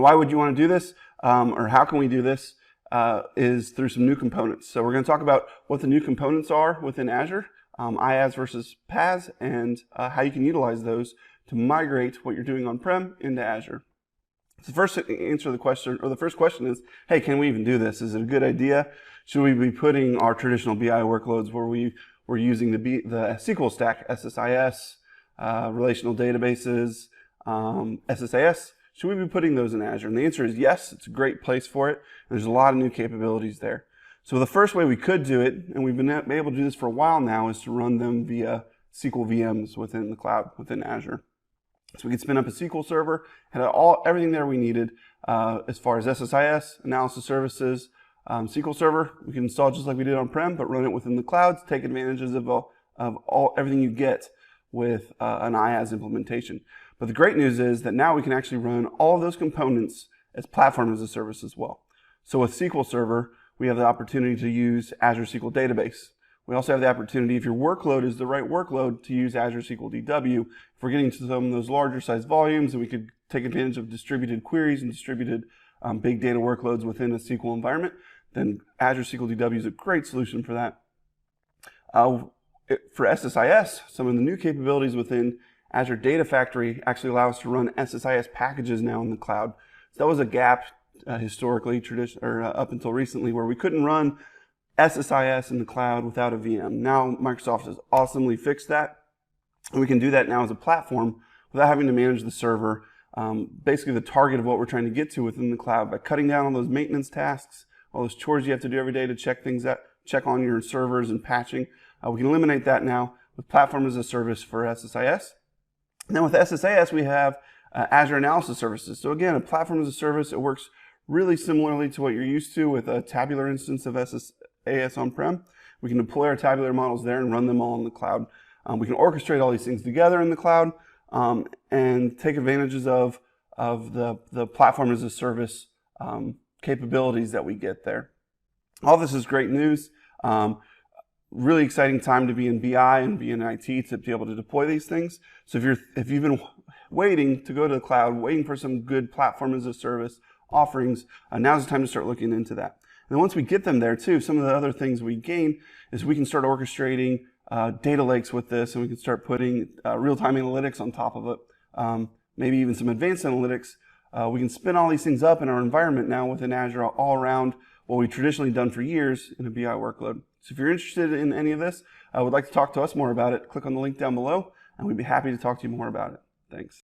why would you want to do this, or how can we do this, is through some new components. So we're going to talk about what the new components are within Azure, IaaS versus PaaS, and how you can utilize those to migrate what you're doing on-prem into Azure. So the first answer to the question, or the first question is, hey, can we even do this? Is it a good idea? Should we be putting our traditional BI workloads where we're using the SQL Stack, SSIS, relational databases, SSAS? Should we be putting those in Azure? And the answer is yes, it's a great place for it. There's a lot of new capabilities there. So the first way we could do it, and we've been able to do this for a while now, is to run them via SQL VMs within the cloud, within Azure. So we could spin up a SQL server, had everything there we needed as far as SSIS, analysis services, SQL Server. We can install just like we did on-prem, but run it within the clouds, take advantages of everything you get with an IaaS implementation. But the great news is that now we can actually run all of those components as platform as a service as well. So with SQL Server, we have the opportunity to use Azure SQL Database. We also have the opportunity, if your workload is the right workload, to use Azure SQL DW. If we're getting to some of those larger size volumes, and we could take advantage of distributed queries and distributed big data workloads within a SQL environment, then Azure SQL DW is a great solution for that. For SSIS, some of the new capabilities within Azure Data Factory actually allow us to run SSIS packages now in the cloud. So that was a gap historically, up until recently, where we couldn't run SSIS in the cloud without a VM. Now Microsoft has awesomely fixed that, and we can do that now as a platform without having to manage the server. Basically the target of what we're trying to get to within the cloud by cutting down on those maintenance tasks, all those chores you have to do every day to check things out, check on your servers and patching. We can eliminate that now with platform as a service for SSIS. And then with SSAS, we have Azure Analysis Services. So again, a platform as a service. It works really similarly to what you're used to with a tabular instance of SSAS on-prem. We can deploy our tabular models there and run them all in the cloud. We can orchestrate all these things together in the cloud and take advantages of the platform as a service capabilities that we get there. All this is great news. Really exciting time to be in BI and be in IT to be able to deploy these things. So if you've been waiting to go to the cloud, waiting for some good platform as a service offerings, now's the time to start looking into that. And once we get them there too, some of the other things we gain is we can start orchestrating data lakes with this, and we can start putting real-time analytics on top of it, maybe even some advanced analytics. We can spin all these things up in our environment now within Azure all around what we've traditionally done for years in a BI workload. So if you're interested in any of this, would like to talk to us more about it, click on the link down below, and we'd be happy to talk to you more about it. Thanks.